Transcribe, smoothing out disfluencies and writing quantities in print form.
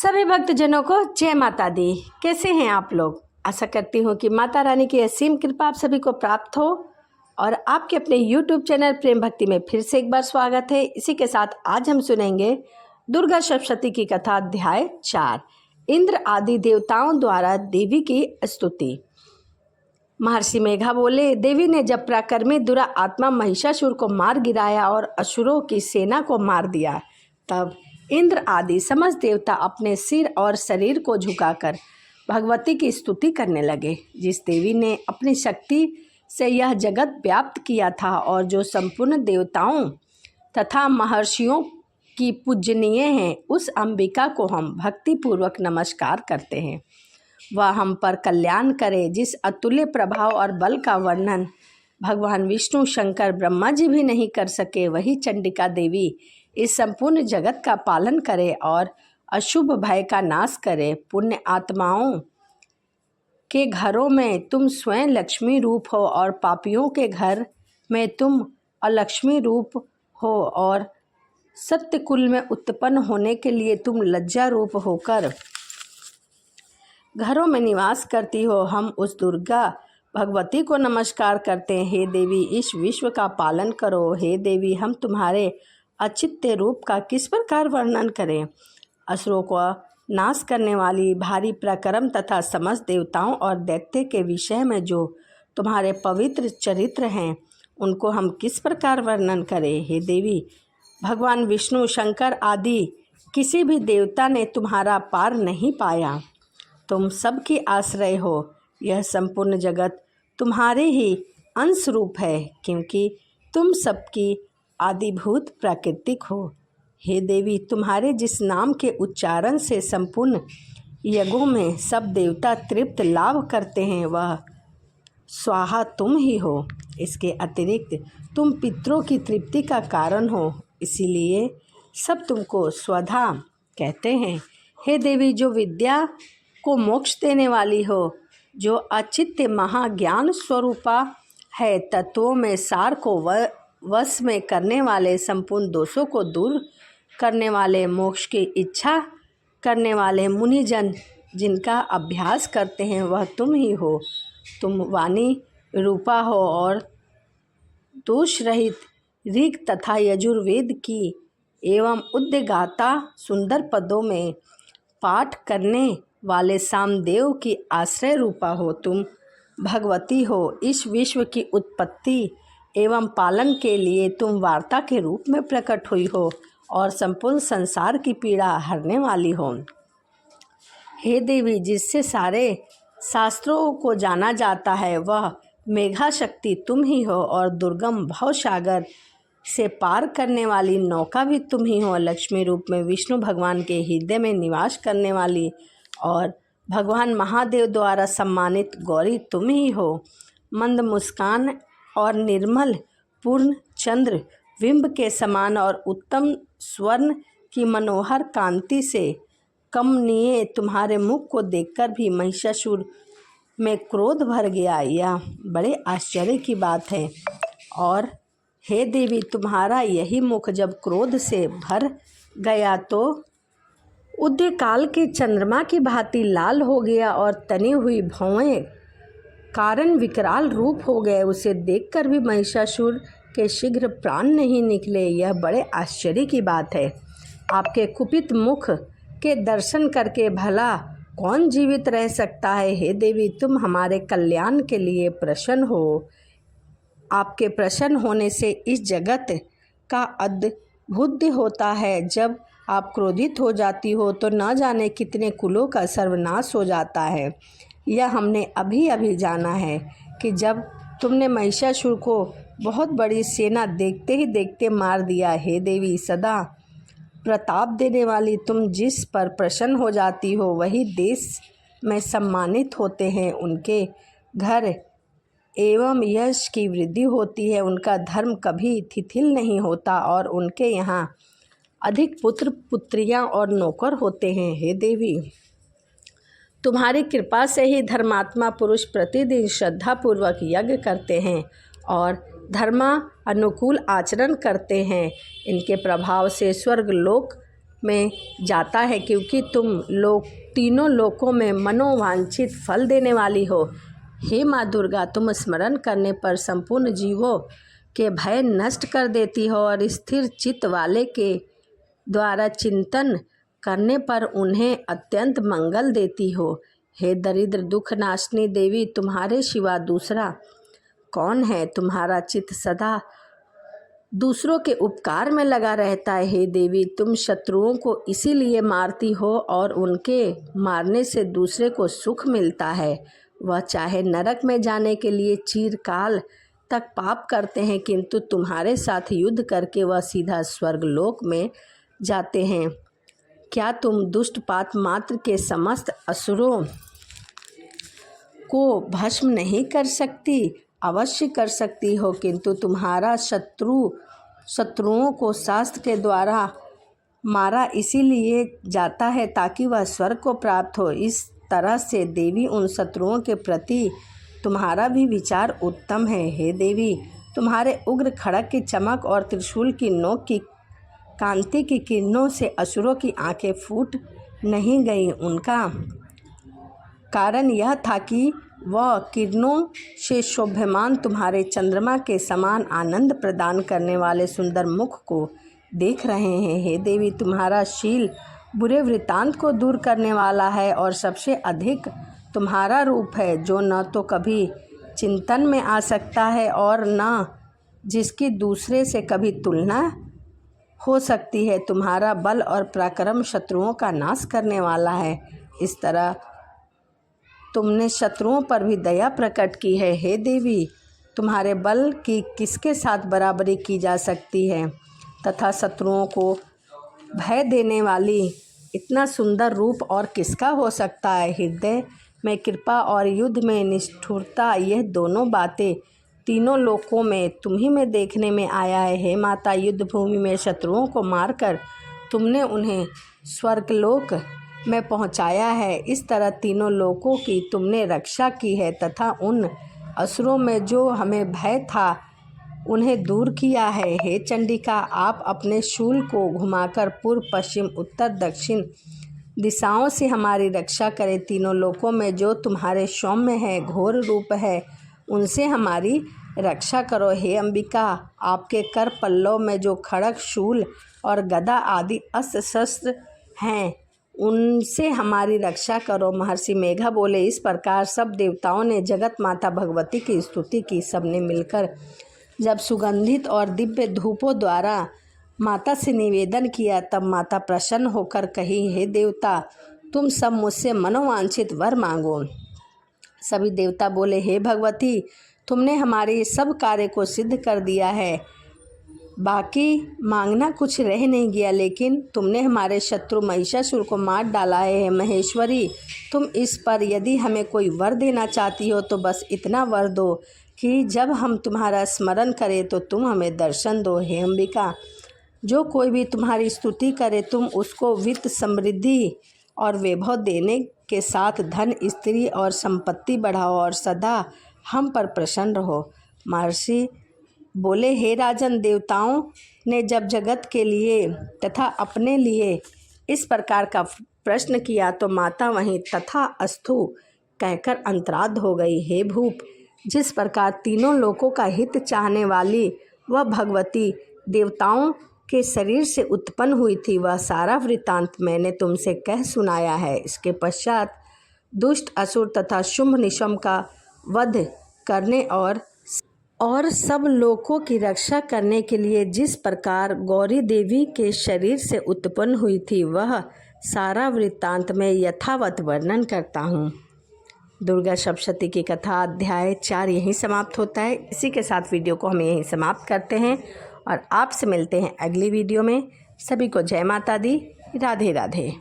सभी भक्तजनों को जय माता दी। कैसे हैं आप लोग? आशा करती हूँ कि माता रानी की असीम कृपा आप सभी को प्राप्त हो। और आपके अपने YouTube चैनल प्रेम भक्ति में फिर से एक बार स्वागत है। इसी के साथ आज हम सुनेंगे दुर्गा सप्तशती की कथा अध्याय 4, इंद्र आदि देवताओं द्वारा देवी की स्तुति। महर्षि मेघा बोले, देवी ने जब पराक्रमी दुरा आत्मा महिषासुर को मार गिराया और असुरों की सेना को मार दिया, तब इंद्र आदि समस्त देवता अपने सिर और शरीर को झुकाकर भगवती की स्तुति करने लगे। जिस देवी ने अपनी शक्ति से यह जगत व्याप्त किया था और जो संपूर्ण देवताओं तथा महर्षियों की पूजनीय है, उस अंबिका को हम भक्तिपूर्वक नमस्कार करते हैं। वह हम पर कल्याण करे। जिस अतुल्य प्रभाव और बल का वर्णन भगवान विष्णु, शंकर, ब्रह्मा जी भी नहीं कर सके, वही चंडिका देवी इस संपूर्ण जगत का पालन करे और अशुभ भय का नाश करे। पुण्य आत्माओं के घरों में तुम स्वयं लक्ष्मी रूप हो और पापियों के घर में तुम अलक्ष्मी रूप हो और सत्य कुल में उत्पन्न होने के लिए तुम लज्जा रूप होकर घरों में निवास करती हो। हम उस दुर्गा भगवती को नमस्कार करते हैं। हे देवी, इस विश्व का पालन करो। हे देवी, हम तुम्हारे अचित्य रूप का किस प्रकार वर्णन करें। असुरों को नाश करने वाली भारी पराक्रम तथा समस्त देवताओं और दैत्य के विषय में जो तुम्हारे पवित्र चरित्र हैं, उनको हम किस प्रकार वर्णन करें। हे देवी, भगवान विष्णु, शंकर आदि किसी भी देवता ने तुम्हारा पार नहीं पाया। तुम सबकी आश्रय हो। यह संपूर्ण जगत तुम्हारे ही अंश रूप है, क्योंकि तुम सबकी आदिभूत प्राकृतिक हो। हे देवी, तुम्हारे जिस नाम के उच्चारण से संपूर्ण यज्ञों में सब देवता तृप्त लाभ करते हैं, वह स्वाहा तुम ही हो। इसके अतिरिक्त तुम पितरों की तृप्ति का कारण हो, इसीलिए सब तुमको स्वधा कहते हैं। हे देवी, जो विद्या को मोक्ष देने वाली हो, जो अचित्य महाज्ञान स्वरूपा है, तत्वों में सार को वश में करने वाले, संपूर्ण दोषों को दूर करने वाले, मोक्ष की इच्छा करने वाले मुनिजन जिनका अभ्यास करते हैं, वह तुम ही हो। तुम वाणी रूपा हो और दोष रहित ऋग तथा यजुर्वेद की एवं उद्गाता सुंदर पदों में पाठ करने वाले सामदेव की आश्रय रूपा हो। तुम भगवती हो। इस विश्व की उत्पत्ति एवं पालन के लिए तुम वार्ता के रूप में प्रकट हुई हो और संपूर्ण संसार की पीड़ा हरने वाली हो। हे देवी, जिससे सारे शास्त्रों को जाना जाता है, वह मेघा शक्ति तुम ही हो और दुर्गम भवसागर से पार करने वाली नौका भी तुम ही हो। लक्ष्मी रूप में विष्णु भगवान के हृदय में निवास करने वाली और भगवान महादेव द्वारा सम्मानित गौरी तुम ही हो। मंद मुस्कान और निर्मल पूर्ण चंद्र बिंब के समान और उत्तम स्वर्ण की मनोहर कांति से कमनीय तुम्हारे मुख को देखकर भी महिषासुर में क्रोध भर गया। यह बड़े आश्चर्य की बात है। और हे देवी, तुम्हारा यही मुख जब क्रोध से भर गया तो उदयकाल के चंद्रमा की भांति लाल हो गया और तनी हुई भौएं कारण विकराल रूप हो गए। उसे देखकर भी महिषासुर के शीघ्र प्राण नहीं निकले। यह बड़े आश्चर्य की बात है। आपके कुपित मुख के दर्शन करके भला कौन जीवित रह सकता है। हे देवी, तुम हमारे कल्याण के लिए प्रसन्न हो। आपके प्रसन्न होने से इस जगत का अद्भुत होता है। जब आप क्रोधित हो जाती हो तो न जाने कितने कुलों का सर्वनाश हो जाता है। यह हमने अभी अभी जाना है कि जब तुमने महिषासुर को बहुत बड़ी सेना देखते ही देखते मार दिया। हे देवी, सदा प्रताप देने वाली तुम जिस पर प्रसन्न हो जाती हो, वही देश में सम्मानित होते हैं। उनके घर एवं यश की वृद्धि होती है। उनका धर्म कभी शिथिल नहीं होता और उनके यहाँ अधिक पुत्र पुत्रियाँ और नौकर होते हैं। हे देवी, तुम्हारी कृपा से ही धर्मात्मा पुरुष प्रतिदिन श्रद्धापूर्वक यज्ञ करते हैं और धर्मा अनुकूल आचरण करते हैं। इनके प्रभाव से स्वर्गलोक में जाता है, क्योंकि तुम लोग तीनों लोकों में मनोवांछित फल देने वाली हो। हे माँ दुर्गा, तुम स्मरण करने पर संपूर्ण जीवों के भय नष्ट कर देती हो और स्थिर चित्त वाले के द्वारा चिंतन करने पर उन्हें अत्यंत मंगल देती हो। हे दरिद्र दुख नाशनी देवी, तुम्हारे सिवा दूसरा कौन है? तुम्हारा चित्त सदा दूसरों के उपकार में लगा रहता है। हे देवी, तुम शत्रुओं को इसीलिए मारती हो और उनके मारने से दूसरे को सुख मिलता है। वह चाहे नरक में जाने के लिए चिरकाल तक पाप करते हैं, किंतु तुम्हारे साथ युद्ध करके वह सीधा स्वर्गलोक में जाते हैं। क्या तुम दुष्टपात मात्र के समस्त असुरों को भस्म नहीं कर सकती? अवश्य कर सकती हो, किंतु तुम्हारा शत्रुओं को शास्त्र के द्वारा मारा इसीलिए जाता है ताकि वह स्वर्ग को प्राप्त हो। इस तरह से देवी, उन शत्रुओं के प्रति तुम्हारा भी विचार उत्तम है। हे देवी, तुम्हारे उग्र खड़ग की चमक और त्रिशूल की नोक की कांति की किरणों से असुरों की आंखें फूट नहीं गईं। उनका कारण यह था कि वह किरणों से शोभ्यमान तुम्हारे चंद्रमा के समान आनंद प्रदान करने वाले सुंदर मुख को देख रहे हैं। हे देवी, तुम्हारा शील बुरे वृत्तांत को दूर करने वाला है और सबसे अधिक तुम्हारा रूप है, जो न तो कभी चिंतन में आ सकता है और न जिसकी दूसरे से कभी तुलना हो सकती है। तुम्हारा बल और पराक्रम शत्रुओं का नाश करने वाला है। इस तरह तुमने शत्रुओं पर भी दया प्रकट की है। हे देवी, तुम्हारे बल की किसके साथ बराबरी की जा सकती है तथा शत्रुओं को भय देने वाली इतना सुंदर रूप और किसका हो सकता है? हृदय में कृपा और युद्ध में निष्ठुरता, यह दोनों बातें तीनों लोकों में तुम्ही में देखने में आया है। हे माता, युद्ध भूमि में शत्रुओं को मारकर तुमने उन्हें स्वर्गलोक में पहुंचाया है। इस तरह तीनों लोकों की तुमने रक्षा की है तथा उन असुरों में जो हमें भय था उन्हें दूर किया है। हे चंडिका, आप अपने शूल को घुमाकर पूर्व, पश्चिम, उत्तर, दक्षिण दिशाओं से हमारी रक्षा करें। तीनों लोकों में जो तुम्हारे सौम्य है, घोर रूप है, उनसे हमारी रक्षा करो। हे अंबिका, आपके कर पल्लव में जो खड़ग, शूल और गदा आदि अस्त्र शस्त्र हैं, उनसे हमारी रक्षा करो। महर्षि मेघा बोले। इस प्रकार सब देवताओं ने जगत माता भगवती की स्तुति की। सबने मिलकर जब सुगंधित और दिव्य धूपों द्वारा माता से निवेदन किया, तब माता प्रसन्न होकर कही, हे देवता, तुम सब मुझसे मनोवांछित वर मांगो। सभी देवता बोले, हे भगवती, तुमने हमारे सब कार्य को सिद्ध कर दिया है, बाकी मांगना कुछ रह नहीं गया, लेकिन तुमने हमारे शत्रु महिषासुर को मार डाला है। महेश्वरी, तुम इस पर यदि हमें कोई वर देना चाहती हो तो बस इतना वर दो कि जब हम तुम्हारा स्मरण करें तो तुम हमें दर्शन दो। हे अंबिका, जो कोई भी तुम्हारी स्तुति करे तुम उसको वित्त, समृद्धि और वैभव देने के साथ धन, स्त्री और संपत्ति बढ़ाओ और सदा हम पर प्रसन्न रहो। महर्षि बोले, हे राजन, देवताओं ने जब जगत के लिए तथा अपने लिए इस प्रकार का प्रश्न किया तो माता वहीं तथा अस्तु कहकर अंतराध हो गई। हे भूप, जिस प्रकार तीनों लोकों का हित चाहने वाली वह भगवती देवताओं के शरीर से उत्पन्न हुई थी, वह सारा वृत्तांत मैंने तुमसे कह सुनाया है। इसके पश्चात दुष्ट असुर तथा शुंभ निशुंभ का वध करने और सब लोकों की रक्षा करने के लिए जिस प्रकार गौरी देवी के शरीर से उत्पन्न हुई थी, वह सारा वृत्तांत में यथावत वर्णन करता हूँ। दुर्गा सप्तशती की कथा अध्याय 4 यहीं समाप्त होता है। इसी के साथ वीडियो को हम यहीं समाप्त करते हैं और आपसे मिलते हैं अगली वीडियो में। सभी को जय माता दी, राधे राधे।